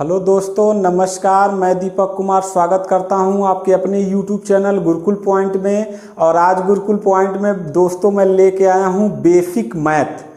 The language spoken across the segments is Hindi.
हेलो दोस्तों, नमस्कार। मैं दीपक कुमार स्वागत करता हूं आपके अपने यूट्यूब चैनल गुरुकुल पॉइंट में। और आज गुरुकुल पॉइंट में दोस्तों मैं लेके आया हूं बेसिक मैथ।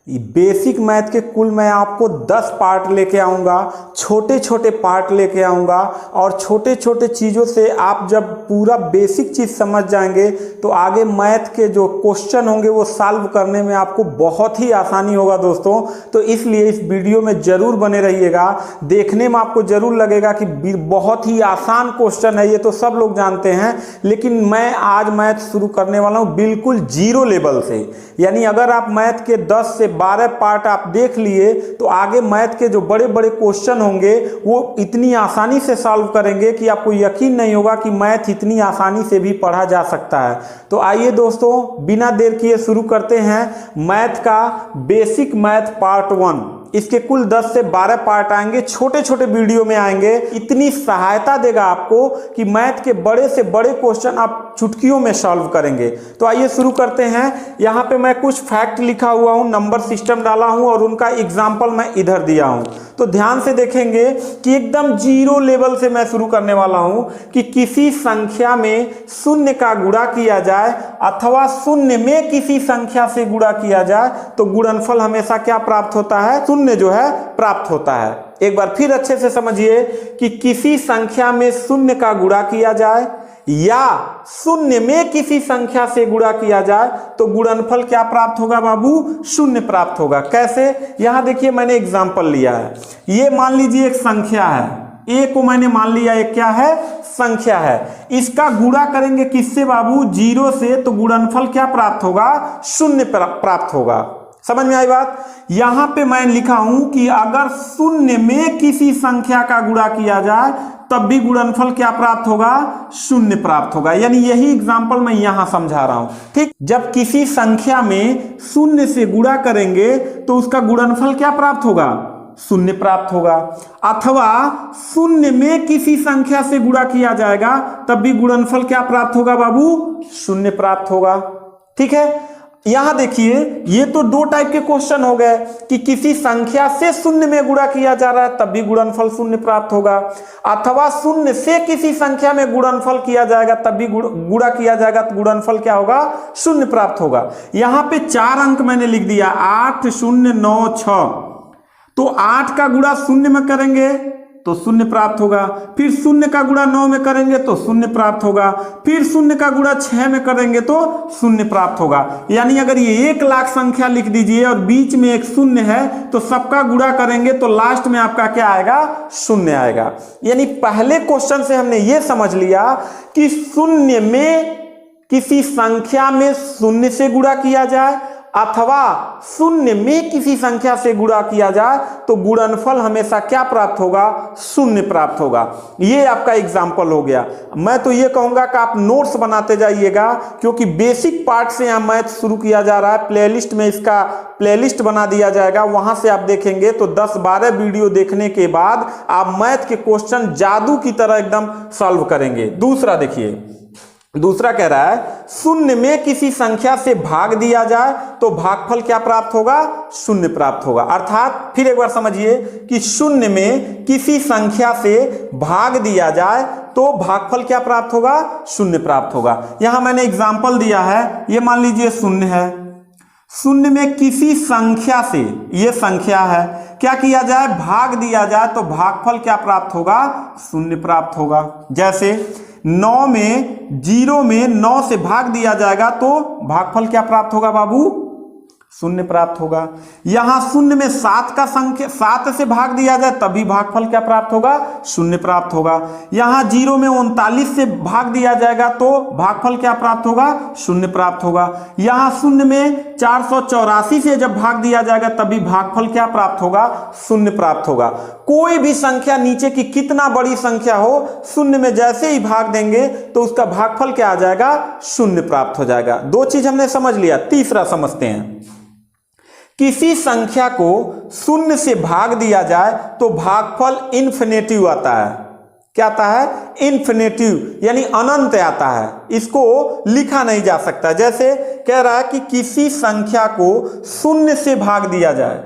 बेसिक मैथ के कुल मैं आपको 10 पार्ट लेके आऊँगा, छोटे छोटे पार्ट लेके आऊँगा। और छोटे छोटे चीज़ों से आप जब पूरा बेसिक चीज़ समझ जाएंगे तो आगे मैथ के जो क्वेश्चन होंगे वो सॉल्व करने में आपको बहुत ही आसानी होगा दोस्तों। तो इसलिए इस वीडियो में ज़रूर बने रहिएगा। देखने में आपको ज़रूर लगेगा कि बहुत ही आसान क्वेश्चन है, ये तो सब लोग जानते हैं। लेकिन मैं आज मैथ शुरू करने वाला हूँ बिल्कुल जीरो लेवल से। यानी अगर आप मैथ के 10 से 12 पार्ट आप देख लिए तो आगे मैथ के जो बड़े बड़े क्वेश्चन होंगे वो इतनी आसानी से सॉल्व करेंगे कि आपको यकीन नहीं होगा कि मैथ इतनी आसानी से भी पढ़ा जा सकता है। तो आइए दोस्तों, बिना देर किए शुरू करते हैं मैथ का बेसिक मैथ पार्ट 1। इसके कुल 10 से 12 पार्ट आएंगे, छोटे छोटे वीडियो में आएंगे। इतनी सहायता देगा आपको कि मैथ के बड़े से बड़े क्वेश्चन आप चुटकियों में सॉल्व करेंगे। तो आइए शुरू करते हैं। यहाँ पे मैं कुछ फैक्ट लिखा हुआ हूँ, नंबर सिस्टम डाला हूँ और उनका एग्जाम्पल मैं इधर दिया हूँ। तो ध्यान से देखेंगे कि एकदम जीरो लेवल से मैं शुरू करने वाला हूँ कि किसी संख्या में शून्य का गुणा किया जाए अथवा शून्य में किसी संख्या से गुणा किया जाए तो गुणनफल हमेशा क्या प्राप्त होता है? शून्य जो है प्राप्त होता है। एक बार फिर अच्छे से समझिए कि किसी संख्या में शून्य का गुणा किया जाए या शून्य में किसी संख्या से गुणा किया जाए तो गुणनफल क्या प्राप्त होगा बाबू? शून्य प्राप्त होगा। कैसे? यहां देखिए, मैंने एग्जांपल लिया है। ये मान लीजिए एक संख्या है, ए को मैंने मान लिया एक क्या है? संख्या है। इसका गुणा करेंगे किससे बाबू? 0 से, तो गुणनफल क्या प्राप्त होगा? शून्य प्राप्त होगा। समझ में आई बात? यहां पे मैं लिखा हूं कि अगर शून्य में किसी संख्या का गुणा किया जाए तब भी गुणनफल क्या प्राप्त होगा? शून्य प्राप्त होगा। यानी यही एग्जांपल मैं यहां समझा रहा हूं। ठीक, जब किसी संख्या में शून्य से गुणा करेंगे तो उसका गुणनफल क्या प्राप्त होगा? शून्य प्राप्त होगा। अथवा शून्य में किसी संख्या से गुणा किया जाएगा तब भी गुणनफल क्या प्राप्त होगा बाबू? शून्य प्राप्त होगा। ठीक है, यहां देखिए, ये तो दो टाइप के क्वेश्चन हो गए कि किसी संख्या से शून्य में गुणा किया जा रहा है तब भी गुणनफल शून्य प्राप्त होगा, अथवा शून्य से किसी संख्या में गुणनफल किया जाएगा तब भी गुणा किया जाएगा तो गुणनफल क्या होगा? शून्य प्राप्त होगा। यहां पे 4 अंक मैंने लिख दिया, 8 0 9 6। तो 8 का गुणा शून्य में करेंगे तो शून्य प्राप्त होगा, फिर शून्य का गुणा 9 में करेंगे तो शून्य प्राप्त होगा, फिर शून्य का गुणा 6 में करेंगे तो शून्य प्राप्त होगा। यानी अगर ये 1 लाख संख्या लिख दीजिए और बीच में एक शून्य है तो सबका गुणा करेंगे तो लास्ट में आपका क्या आएगा? शून्य आएगा। यानी पहले क्वेश्चन से हमने ये समझ लिया कि शून्य में किसी संख्या में शून्य से गुणा किया जाए अथवा शून्य में किसी संख्या से गुणा किया जाए तो गुणनफल हमेशा क्या प्राप्त होगा? शून्य प्राप्त होगा। ये आपका एग्जाम्पल हो गया। मैं तो ये कहूंगा कि आप नोट्स बनाते जाइएगा, क्योंकि बेसिक पार्ट से यहाँ मैथ शुरू किया जा रहा है। प्लेलिस्ट में इसका प्लेलिस्ट बना दिया जाएगा, वहां से आप देखेंगे तो 10-12 वीडियो देखने के बाद आप मैथ के क्वेश्चन जादू की तरह एकदम सॉल्व करेंगे। दूसरा देखिए, दूसरा कह रहा है शून्य में किसी संख्या से भाग दिया जाए तो भागफल क्या प्राप्त होगा? शून्य प्राप्त होगा। अर्थात फिर एक बार समझिए कि शून्य में किसी संख्या से भाग दिया जाए तो भागफल क्या प्राप्त होगा? शून्य प्राप्त होगा। यहां मैंने एग्जाम्पल दिया है, ये मान लीजिए शून्य है, शून्य में किसी संख्या से, ये संख्या है, क्या किया जाए? भाग दिया जाए तो भागफल क्या प्राप्त होगा? शून्य प्राप्त होगा। जैसे 9 में 0 में 9 से भाग दिया जाएगा तो भागफल क्या प्राप्त होगा बाबू? शून्य प्राप्त होगा। यहां शून्य में 7 का संख्या 7 से भाग दिया जाए तभी भागफल क्या प्राप्त होगा? शून्य प्राप्त होगा। यहां 0 में 39 से भाग दिया जाएगा तो भागफल क्या प्राप्त होगा? शून्य प्राप्त होगा। यहां शून्य में 484 से जब भाग दिया जाएगा तभी भागफल क्या प्राप्त होगा? शून्य प्राप्त होगा। कोई भी संख्या नीचे की कितना बड़ी संख्या हो, शून्य में जैसे ही भाग देंगे तो उसका भागफल क्या आ जाएगा? शून्य प्राप्त हो जाएगा। 2 चीज हमने समझ लिया। तीसरा समझते हैं, किसी संख्या को शून्य से भाग दिया जाए तो भागफल इन्फिनेटिव आता है। क्या आता है? इन्फिनेटिव, यानी अनंत आता है। इसको लिखा नहीं जा सकता। जैसे कह रहा है कि किसी संख्या को शून्य से भाग दिया जाए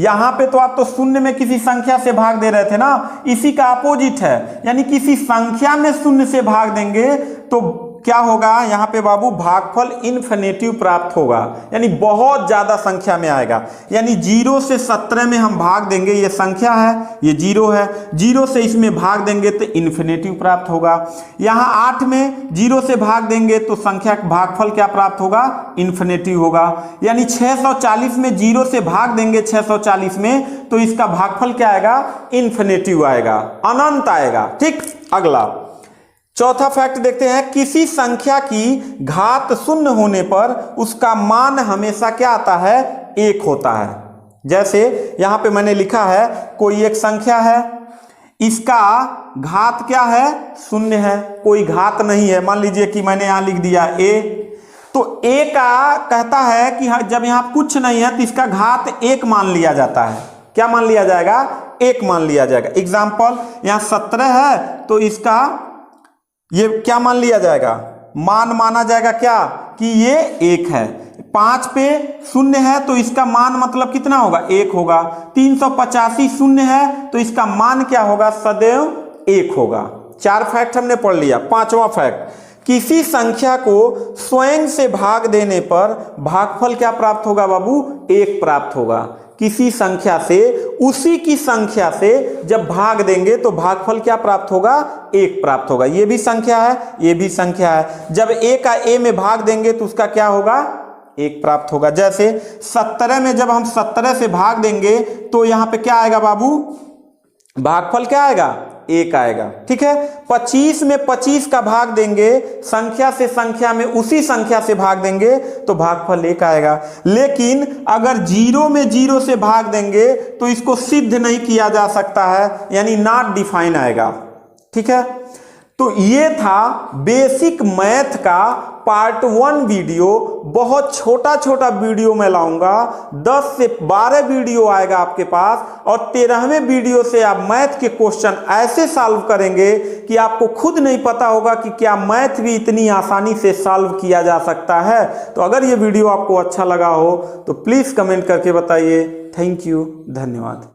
यहां पे तो आप तो शून्य में किसी संख्या से भाग दे रहे थे ना, इसी का अपोजिट है, यानी किसी संख्या में शून्य से भाग देंगे तो क्या होगा यहाँ पे बाबू, भागफल इन्फिनेटिव प्राप्त होगा, यानी बहुत ज्यादा संख्या में आएगा। यानी 0 से 17 में हम भाग देंगे, ये संख्या है, ये 0 है, 0 से इसमें भाग देंगे तो इन्फिनेटिव प्राप्त होगा। यहाँ 8 में 0 से भाग देंगे तो संख्या भागफल क्या प्राप्त होगा, इन्फिनेटिव होगा। यानी 640 में 0 से भाग देंगे 640 में तो इसका भागफल क्या आएगा, इन्फिनेटिव आएगा, अनंत आएगा। ठीक, अगला चौथा फैक्ट देखते हैं, किसी संख्या की घात शून्य होने पर उसका मान हमेशा क्या आता है, 1 होता है। जैसे यहां पे मैंने लिखा है कोई एक संख्या है, इसका घात क्या है, शून्य है, कोई घात नहीं है। मान लीजिए कि मैंने यहां लिख दिया a, तो a का कहता है कि जब यहां कुछ नहीं है तो इसका घात 1 मान लिया जाता है। क्या मान लिया जाएगा, 1 मान लिया जाएगा। एग्जाम्पल यहां 17 है तो इसका ये क्या मान लिया जाएगा, मान माना जाएगा क्या, कि ये 1 है। 5 पे शून्य है तो इसका मान मतलब कितना होगा, 1 होगा। 385 शून्य है तो इसका मान क्या होगा, सदैव 1 होगा। 4 फैक्ट हमने पढ़ लिया। 5वां फैक्ट, किसी संख्या को स्वयं से भाग देने पर भागफल क्या प्राप्त होगा बाबू, 1 प्राप्त होगा। किसी संख्या से उसी की संख्या से जब भाग देंगे तो भागफल क्या प्राप्त होगा, 1 प्राप्त होगा। ये भी संख्या है, ये भी संख्या है, जब a का a में भाग देंगे तो उसका क्या होगा, 1 प्राप्त होगा। जैसे 17 में जब हम 17 से भाग देंगे तो यहां पे क्या आएगा बाबू, भागफल क्या आएगा, 1 आएगा। ठीक है, 25 में 25 का भाग देंगे, संख्या से संख्या में उसी संख्या से भाग देंगे तो भागफल 1 आएगा। लेकिन अगर 0 में 0 से भाग देंगे तो इसको सिद्ध नहीं किया जा सकता है, यानी नॉट डिफाइन आएगा। ठीक है, तो ये था बेसिक मैथ का पार्ट 1 वीडियो। बहुत छोटा छोटा वीडियो मैं लाऊंगा, 10 से 12 वीडियो आएगा आपके पास, और 13वें वीडियो से आप मैथ के क्वेश्चन ऐसे सॉल्व करेंगे कि आपको खुद नहीं पता होगा कि क्या मैथ भी इतनी आसानी से सॉल्व किया जा सकता है। तो अगर ये वीडियो आपको अच्छा लगा हो तो प्लीज़ कमेंट करके बताइए। थैंक यू, धन्यवाद।